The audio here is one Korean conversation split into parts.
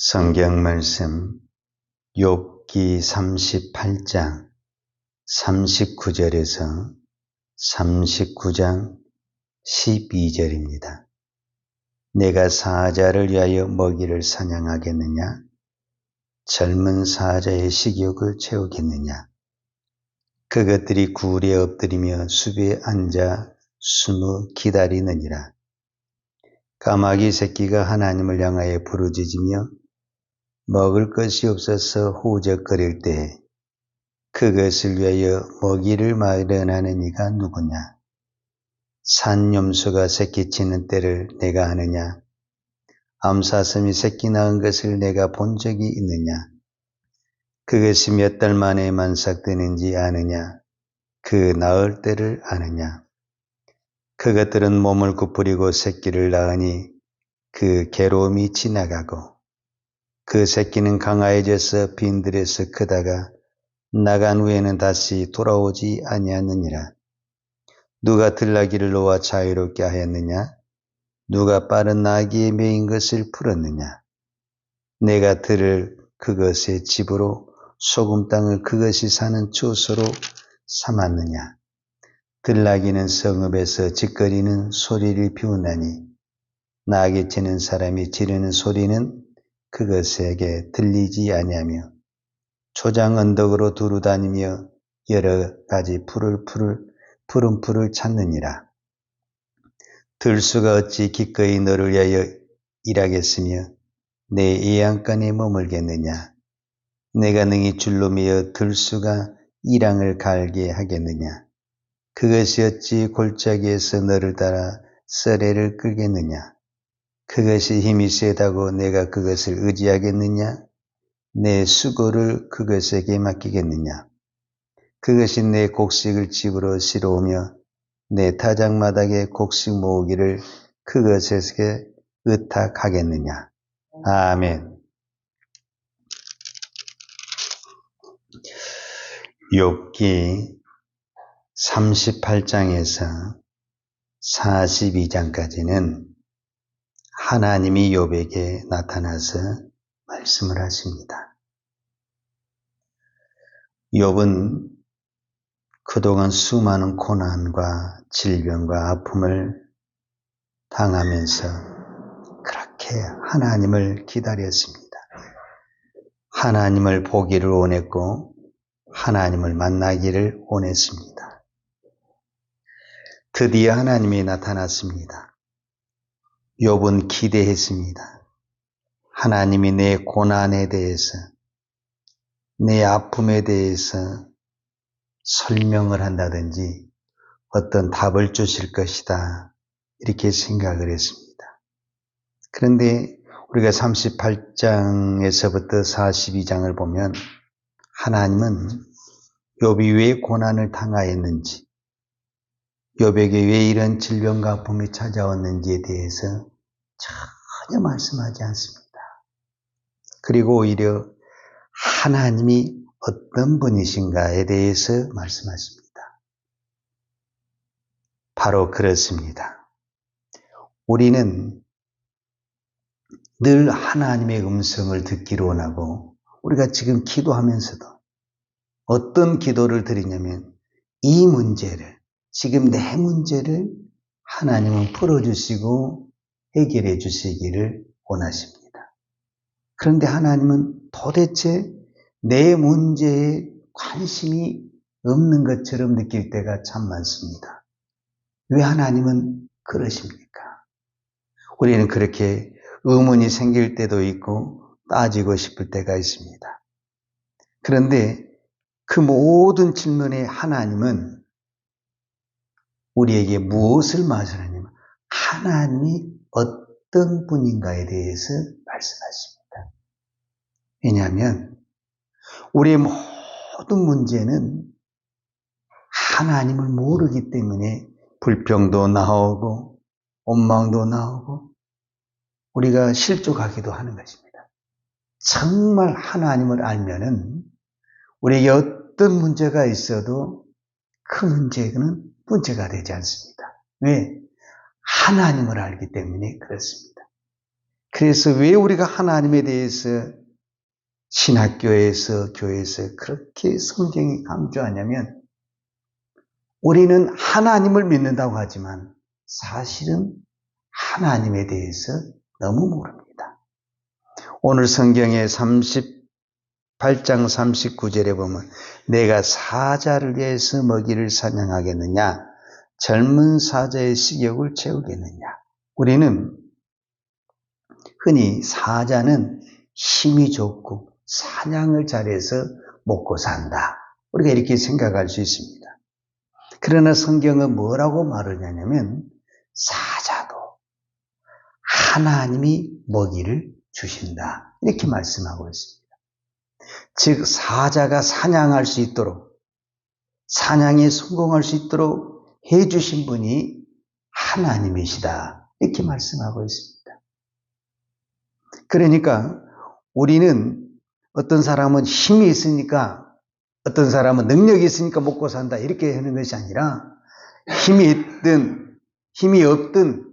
성경 말씀 욥기 38장 39절에서 39장 12절입니다. 내가 사자를 위하여 먹이를 사냥하겠느냐? 젊은 사자의 식욕을 채우겠느냐? 그것들이 굴에 엎드리며 숲에 앉아 숨어 기다리느니라. 까마귀 새끼가 하나님을 향하여 부르짖으며 먹을 것이 없어서 후적거릴 때 그것을 위하여 먹이를 마련하는 이가 누구냐? 산염소가 새끼치는 때를 내가 아느냐? 암사슴이 새끼 낳은 것을 내가 본 적이 있느냐? 그것이 몇 달 만에 만삭되는지 아느냐? 그 낳을 때를 아느냐? 그것들은 몸을 구부리고 새끼를 낳으니 그 괴로움이 지나가고 그 새끼는 강하여져서 빈들에서 크다가 나간 후에는 다시 돌아오지 아니하느니라. 누가 들나귀를 놓아 자유롭게 하였느냐? 누가 빠른 나귀에 매인 것을 풀었느냐? 내가 들을 그것의 집으로 소금 땅을 그것이 사는 초소로 삼았느냐? 들나귀는 성읍에서 짓거리는 소리를 비우나니 나귀 치는 사람이 지르는 소리는 그것에게 들리지 아니하며 초장 언덕으로 두루 다니며 여러 가지 푸른 풀을 찾느니라. 들수가 어찌 기꺼이 너를 위하여 일하겠으며 내 애양간에 머물겠느냐? 내가 능히 줄로 매어 들수가 이랑을 갈게 하겠느냐? 그것이 어찌 골짜기에서 너를 따라 썰애를 끌겠느냐? 그것이 힘이 세다고 내가 그것을 의지하겠느냐? 내 수고를 그것에게 맡기겠느냐? 그것이 내 곡식을 집으로 실어오며 내 타작마당에 곡식 모으기를 그것에게 의탁하겠느냐? 아멘. 욥기 38장에서 42장까지는 하나님이 욥에게 나타나서 말씀을 하십니다. 욥은 그동안 수많은 고난과 질병과 아픔을 당하면서 그렇게 하나님을 기다렸습니다. 하나님을 보기를 원했고 하나님을 만나기를 원했습니다. 드디어 하나님이 나타났습니다. 욥은 기대했습니다. 하나님이 내 고난에 대해서, 내 아픔에 대해서 설명을 한다든지 어떤 답을 주실 것이다, 이렇게 생각을 했습니다. 그런데 우리가 38장에서부터 42장을 보면 하나님은 욥이 왜 고난을 당하였는지, 욥에게 왜 이런 질병과 아픔이 찾아왔는지에 대해서 전혀 말씀하지 않습니다. 그리고 오히려 하나님이 어떤 분이신가에 대해서 말씀하십니다. 바로 그렇습니다. 우리는 늘 하나님의 음성을 듣기를 원하고, 우리가 지금 기도하면서도 어떤 기도를 드리냐면 이 문제를, 지금 내 문제를 하나님은 풀어주시고 해결해 주시기를 원하십니다. 그런데 하나님은 도대체 내 문제에 관심이 없는 것처럼 느낄 때가 참 많습니다. 왜 하나님은 그러십니까? 우리는 그렇게 의문이 생길 때도 있고 따지고 싶을 때가 있습니다. 그런데 그 모든 질문에 하나님은 우리에게 무엇을 말씀하냐면 하나님이 어떤 분인가에 대해서 말씀하십니다. 왜냐하면 우리의 모든 문제는 하나님을 모르기 때문에 불평도 나오고 원망도 나오고 우리가 실족하기도 하는 것입니다. 정말 하나님을 알면은 우리에게 어떤 문제가 있어도 그 문제는 문제가 되지 않습니다. 왜? 하나님을 알기 때문에 그렇습니다. 그래서 왜 우리가 하나님에 대해서 신학교에서, 교회에서 그렇게 성경이 강조하냐면, 우리는 하나님을 믿는다고 하지만 사실은 하나님에 대해서 너무 모릅니다. 오늘 성경의 38장 39절에 보면 내가 사자를 위해서 먹이를 사냥하겠느냐, 젊은 사자의 식욕을 채우겠느냐. 우리는 흔히 사자는 힘이 좋고 사냥을 잘해서 먹고 산다, 우리가 이렇게 생각할 수 있습니다. 그러나 성경은 뭐라고 말을 하냐면 사자도 하나님이 먹이를 주신다, 이렇게 말씀하고 있습니다. 즉 사자가 사냥할 수 있도록, 사냥에 성공할 수 있도록 해주신 분이 하나님이시다, 이렇게 말씀하고 있습니다. 그러니까 우리는 어떤 사람은 힘이 있으니까, 어떤 사람은 능력이 있으니까 먹고 산다, 이렇게 하는 것이 아니라 힘이 있든 힘이 없든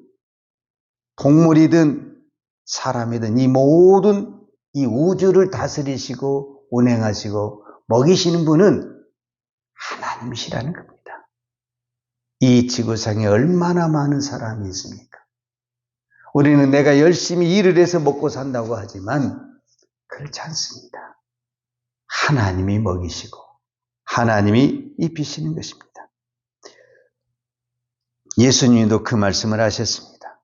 동물이든 사람이든 이 모든 이 우주를 다스리시고 운행하시고 먹이시는 분은 하나님이시라는 겁니다. 이 지구상에 얼마나 많은 사람이 있습니까? 우리는 내가 열심히 일을 해서 먹고 산다고 하지만 그렇지 않습니다. 하나님이 먹이시고 하나님이 입히시는 것입니다. 예수님도 그 말씀을 하셨습니다.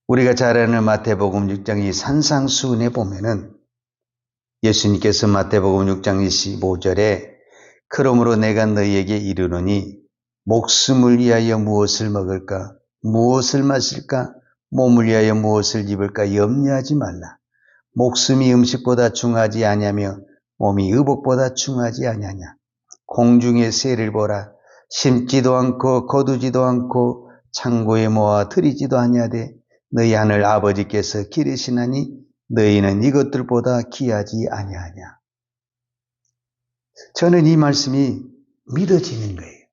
우리가 잘 아는 마태복음 6장 이 산상수훈에 보면은 예수님께서 마태복음 6장 25절에 그러므로 내가 너희에게 이르노니 목숨을 위하여 무엇을 먹을까, 무엇을 마실까, 몸을 위하여 무엇을 입을까 염려하지 말라. 목숨이 음식보다 중하지 아니하며 몸이 의복보다 중하지 아니하냐. 공중의 새를 보라. 심지도 않고 거두지도 않고 창고에 모아 들이지도 아니하되 너희 하늘 아버지께서 기르시나니 너희는 이것들보다 귀하지 아니하냐. 저는 이 말씀이 믿어지는 거예요.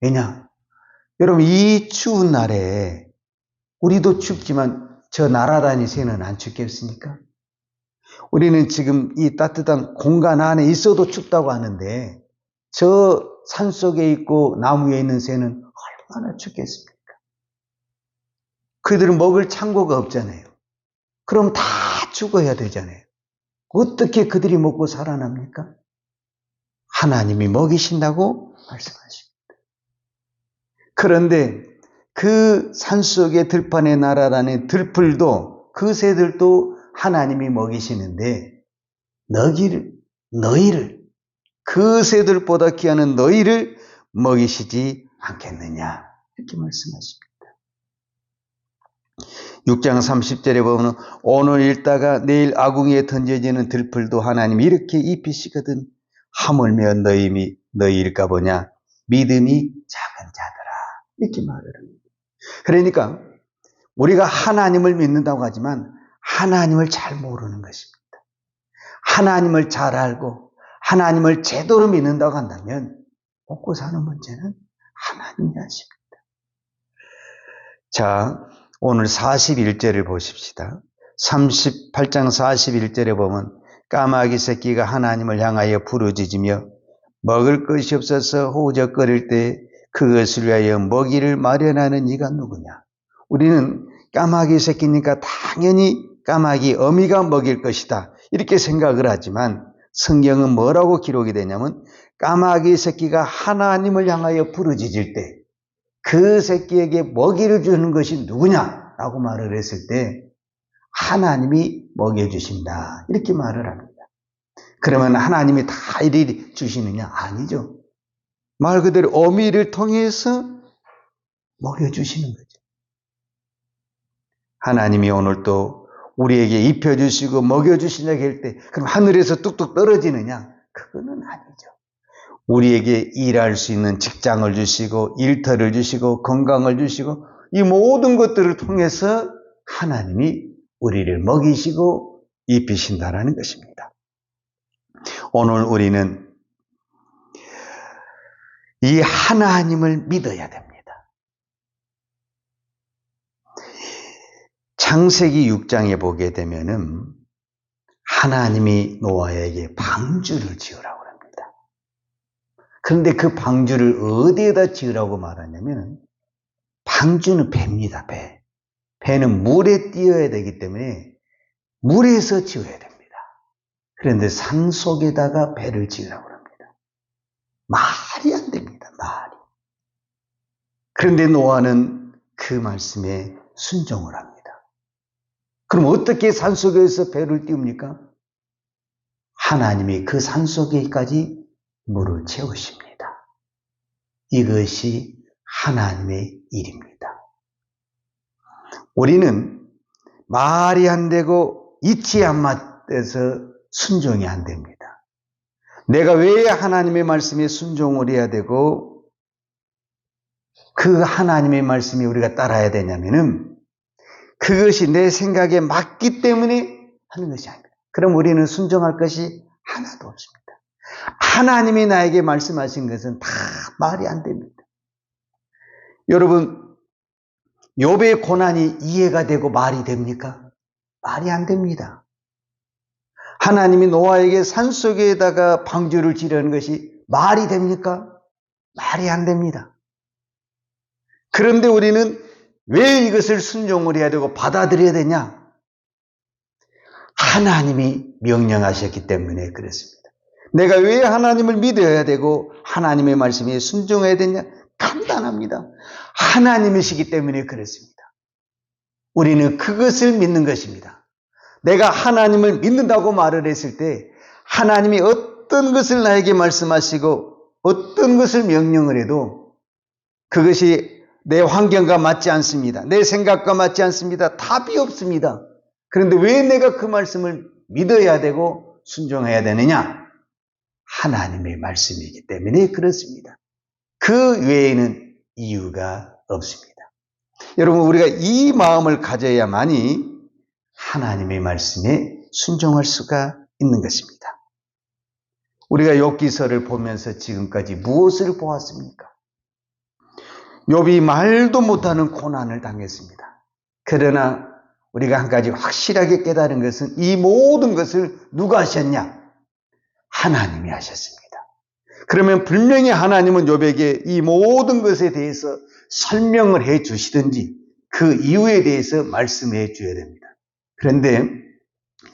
왜냐? 여러분, 이 추운 날에 우리도 춥지만 저 날아다니 새는 안 춥겠습니까? 우리는 지금 이 따뜻한 공간 안에 있어도 춥다고 하는데 저 산속에 있고 나무 위에 있는 새는 얼마나 춥겠습니까? 그들은 먹을 창고가 없잖아요. 그럼 다 죽어야 되잖아요. 어떻게 그들이 먹고 살아납니까? 하나님이 먹이신다고 말씀하십니다. 그런데 그 산속의 들판에 날아다니는 들풀도, 그 새들도 하나님이 먹이시는데 너희를 그 새들보다 귀하는 너희를 먹이시지 않겠느냐, 이렇게 말씀하십니다. 6장 30절에 보면 오늘 읽다가 내일 아궁이에 던져지는 들풀도 하나님이 이렇게 입히시거든 하물며 너희일까 보냐. 믿음이 작은 자들아, 이렇게 말을 합니다. 그러니까 우리가 하나님을 믿는다고 하지만 하나님을 잘 모르는 것입니다. 하나님을 잘 알고 하나님을 제대로 믿는다고 한다면 먹고 사는 문제는 하나님이 하십니다. 자, 오늘 41절을 보십시다. 38장 41절에 보면 까마귀 새끼가 하나님을 향하여 부르짖으며 먹을 것이 없어서 호적거릴 때 그것을 위하여 먹이를 마련하는 이가 누구냐. 우리는 까마귀 새끼니까 당연히 까마귀 어미가 먹일 것이다, 이렇게 생각을 하지만 성경은 뭐라고 기록이 되냐면 까마귀 새끼가 하나님을 향하여 부르짖을 때 그 새끼에게 먹이를 주는 것이 누구냐라고 말을 했을 때 하나님이 먹여주신다, 이렇게 말을 합니다. 그러면 하나님이 다 이리 주시느냐? 아니죠. 말 그대로 어미를 통해서 먹여주시는 거죠. 하나님이 오늘 또 우리에게 입혀주시고 먹여주시냐고 할 때 그럼 하늘에서 뚝뚝 떨어지느냐? 그거는 아니죠. 우리에게 일할 수 있는 직장을 주시고 일터를 주시고 건강을 주시고 이 모든 것들을 통해서 하나님이 우리를 먹이시고 입히신다라는 것입니다. 오늘 우리는 이 하나님을 믿어야 됩니다. 창세기 6장에 보게 되면은 하나님이 노아에게 방주를 지으라고 합니다. 그런데 그 방주를 어디에다 지으라고 말하냐면 방주는 배입니다. 배. 배는 물에 띄어야 되기 때문에 물에서 지어야 됩니다. 그런데 산 속에다가 배를 지으라고 합니다. 말이 안 됩니다. 말이. 그런데 노아는 그 말씀에 순종을 합니다. 그럼 어떻게 산속에서 배를 띄웁니까? 하나님이 그 산속에까지 물을 채우십니다. 이것이 하나님의 일입니다. 우리는 말이 안 되고 이치 안 맞아서 순종이 안 됩니다. 내가 왜 하나님의 말씀에 순종을 해야 되고 그 하나님의 말씀이 우리가 따라야 되냐면은 그것이 내 생각에 맞기 때문에 하는 것이 아닙니다. 그럼 우리는 순종할 것이 하나도 없습니다. 하나님이 나에게 말씀하신 것은 다 말이 안 됩니다. 여러분, 욥의 고난이 이해가 되고 말이 됩니까? 말이 안 됩니다. 하나님이 노아에게 산속에다가 방주를 지르는 것이 말이 됩니까? 말이 안 됩니다. 그런데 우리는 왜 이것을 순종을 해야 되고 받아들여야 되냐? 하나님이 명령하셨기 때문에 그렇습니다. 내가 왜 하나님을 믿어야 되고 하나님의 말씀에 순종해야 되냐? 간단합니다. 하나님이시기 때문에 그렇습니다. 우리는 그것을 믿는 것입니다. 내가 하나님을 믿는다고 말을 했을 때 하나님이 어떤 것을 나에게 말씀하시고 어떤 것을 명령을 해도 그것이 내 환경과 맞지 않습니다. 내 생각과 맞지 않습니다. 답이 없습니다. 그런데 왜 내가 그 말씀을 믿어야 되고 순종해야 되느냐? 하나님의 말씀이기 때문에 그렇습니다. 그 외에는 이유가 없습니다. 여러분, 우리가 이 마음을 가져야만이 하나님의 말씀에 순종할 수가 있는 것입니다. 우리가 욥기서를 보면서 지금까지 무엇을 보았습니까? 욥이 말도 못하는 고난을 당했습니다. 그러나 우리가 한 가지 확실하게 깨달은 것은 이 모든 것을 누가 하셨냐? 하나님이 하셨습니다. 그러면 분명히 하나님은 욥에게 이 모든 것에 대해서 설명을 해 주시든지 그 이유에 대해서 말씀해 줘야 됩니다. 그런데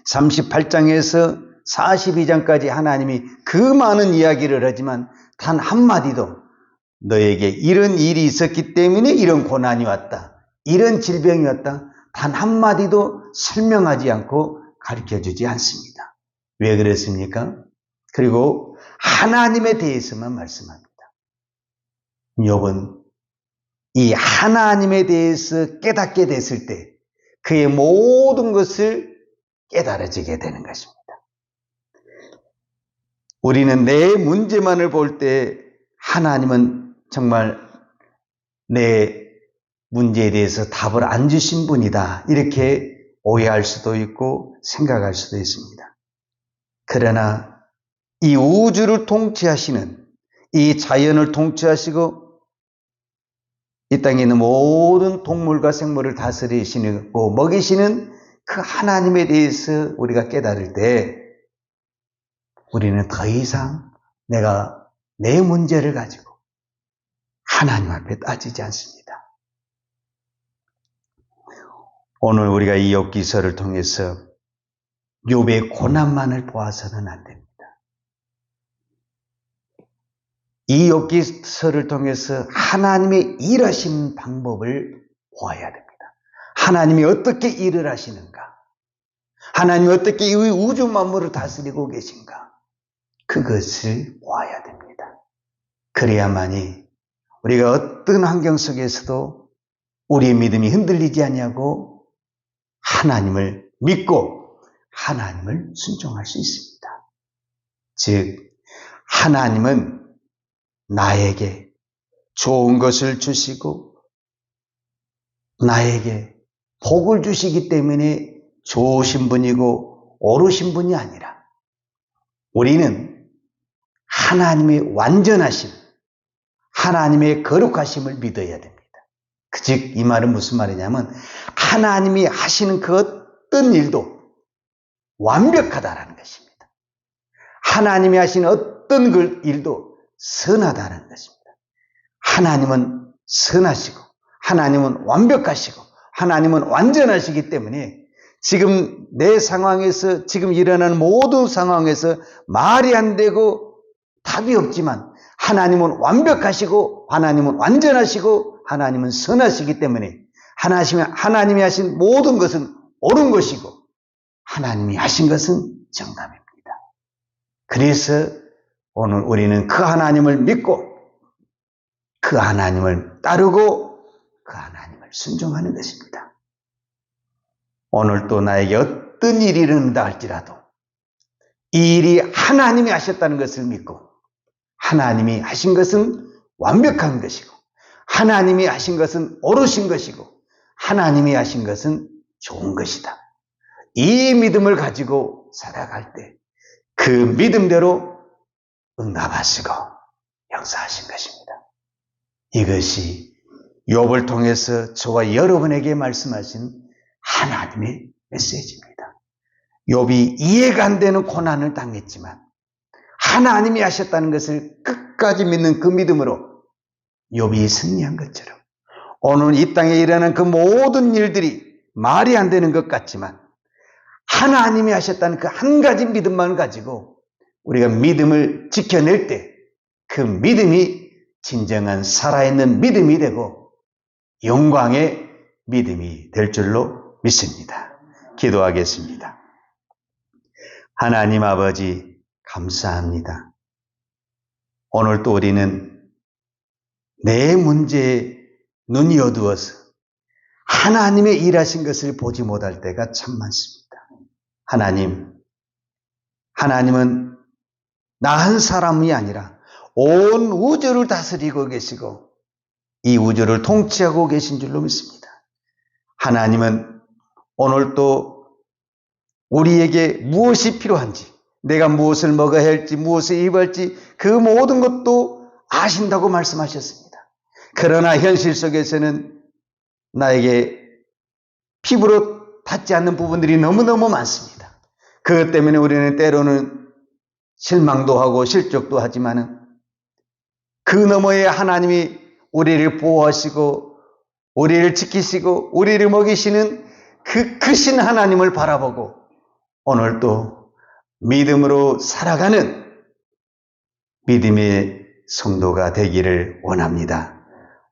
38장에서 42장까지 하나님이 그 많은 이야기를 하지만 단 한마디도 너에게 이런 일이 있었기 때문에 이런 고난이 왔다, 이런 질병이 왔다, 단 한마디도 설명하지 않고 가르쳐주지 않습니다. 왜 그랬습니까? 그리고 하나님에 대해서만 말씀합니다. 욥은 이 하나님에 대해서 깨닫게 됐을 때 그의 모든 것을 깨달아지게 되는 것입니다. 우리는 내 문제만을 볼 때 하나님은 정말 내 문제에 대해서 답을 안 주신 분이다, 이렇게 오해할 수도 있고 생각할 수도 있습니다. 그러나 이 우주를 통치하시는, 이 자연을 통치하시고 이 땅에 있는 모든 동물과 생물을 다스리시고 먹이시는 그 하나님에 대해서 우리가 깨달을 때 우리는 더 이상 내가 내 문제를 가지고 하나님 앞에 따지지 않습니다. 오늘 우리가 이 욥기서를 통해서 욥의 고난만을 보아서는 안 됩니다. 이 욥기서를 통해서 하나님의 일하시는 방법을 보아야 됩니다. 하나님이 어떻게 일을 하시는가? 하나님이 어떻게 이 우주 만물을 다스리고 계신가? 그것을 보아야 됩니다. 그래야만이 우리가 어떤 환경 속에서도 우리의 믿음이 흔들리지 않냐고 하나님을 믿고 하나님을 순종할 수 있습니다. 즉, 하나님은 나에게 좋은 것을 주시고 나에게 복을 주시기 때문에 좋으신 분이고 옳으신 분이 아니라 우리는 하나님의 완전하심, 하나님의 거룩하심을 믿어야 됩니다. 즉 이 말은 무슨 말이냐면 하나님이 하시는 그 어떤 일도 완벽하다라는 것입니다. 하나님이 하시는 어떤 그 일도 선하다는 것입니다. 하나님은 선하시고 하나님은 완벽하시고 하나님은 완전하시기 때문에 지금 내 상황에서 지금 일어나는 모든 상황에서 말이 안 되고 답이 없지만 하나님은 완벽하시고 하나님은 완전하시고 하나님은 선하시기 때문에 하나님이 하신 모든 것은 옳은 것이고 하나님이 하신 것은 정답입니다. 그래서 오늘 우리는 그 하나님을 믿고 그 하나님을 따르고 그 하나님을 순종하는 것입니다. 오늘 또 나에게 어떤 일이 일어난다 할지라도 이 일이 하나님이 하셨다는 것을 믿고 하나님이 하신 것은 완벽한 것이고 하나님이 하신 것은 옳으신 것이고 하나님이 하신 것은 좋은 것이다. 이 믿음을 가지고 살아갈 때 그 믿음대로 응답하시고 역사하신 것입니다. 이것이 욥을 통해서 저와 여러분에게 말씀하신 하나님의 메시지입니다. 욥이 이해가 안 되는 고난을 당했지만 하나님이 하셨다는 것을 끝까지 믿는 그 믿음으로 욥이 승리한 것처럼 오늘 이 땅에 일어난 그 모든 일들이 말이 안 되는 것 같지만 하나님이 하셨다는 그 한 가지 믿음만 가지고 우리가 믿음을 지켜낼 때 그 믿음이 진정한 살아있는 믿음이 되고 영광의 믿음이 될 줄로 믿습니다. 기도하겠습니다. 하나님 아버지 감사합니다. 오늘 또 우리는 내 문제에 눈이 어두워서 하나님의 일하신 것을 보지 못할 때가 참 많습니다. 하나님은 나 한 사람이 아니라 온 우주를 다스리고 계시고 이 우주를 통치하고 계신 줄로 믿습니다. 하나님은 오늘 또 우리에게 무엇이 필요한지, 내가 무엇을 먹어야 할지, 무엇을 입어야 할지 그 모든 것도 아신다고 말씀하셨습니다. 그러나 현실 속에서는 나에게 피부로 닿지 않는 부분들이 너무너무 많습니다. 그것 때문에 우리는 때로는 실망도 하고 실족도 하지만은 그 너머에 하나님이 우리를 보호하시고 우리를 지키시고 우리를 먹이시는 그 크신 하나님을 바라보고 오늘도 믿음으로 살아가는 믿음의 성도가 되기를 원합니다.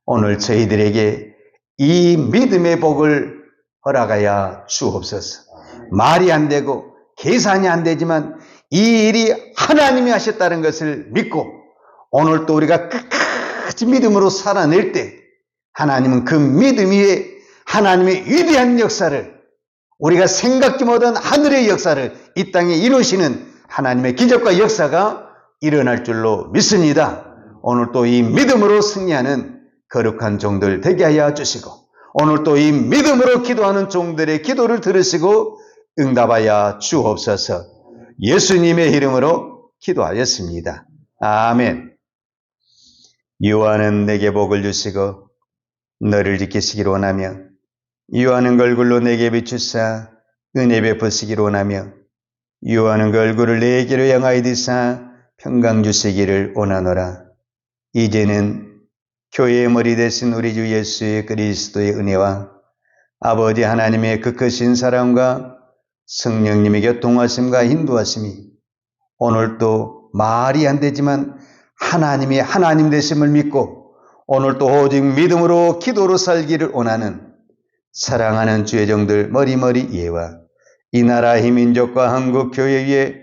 오늘 저희들에게 이 믿음의 복을 허락하여 주옵소서. 말이 안 되고 계산이 안 되지만 이 일이 하나님이 하셨다는 것을 믿고 오늘 또 우리가 끝까지 믿음으로 살아낼 때 하나님은 그 믿음 위에 하나님의 위대한 역사를 우리가 생각지 못한 하늘의 역사를 이 땅에 이루시는 하나님의 기적과 역사가 일어날 줄로 믿습니다. 오늘 또 이 믿음으로 승리하는 거룩한 종들 되게 하여 주시고 오늘 또 이 믿음으로 기도하는 종들의 기도를 들으시고 응답하여 주옵소서. 예수님의 이름으로 기도하였습니다. 아멘. 여호와는 내게 복을 주시고 너를 지키시기를 원하며 여호와는 그 얼굴로 내게 비추사 은혜 베푸시기를 원하며 여호와는 그 얼굴을 내게로 향하여 드사 평강 주시기를 원하노라. 이제는 교회의 머리 되신 우리 주 예수 그리스도의 은혜와 아버지 하나님의 그 크신 사랑과 성령님의 교통하심과 인도하심이 오늘도 말이 안 되지만 하나님이 하나님 되심을 믿고 오늘도 오직 믿음으로 기도로 살기를 원하는 사랑하는 주의 종들 머리머리 예와 이 나라 이 민족과 한국 교회 위에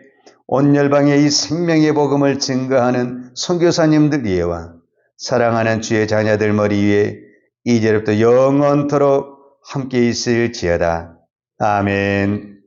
온 열방에 이 생명의 복음을 증거하는 선교사님들 예와 사랑하는 주의 자녀들 머리 위에 이제부터 영원토록 함께 있을지어다. 아멘.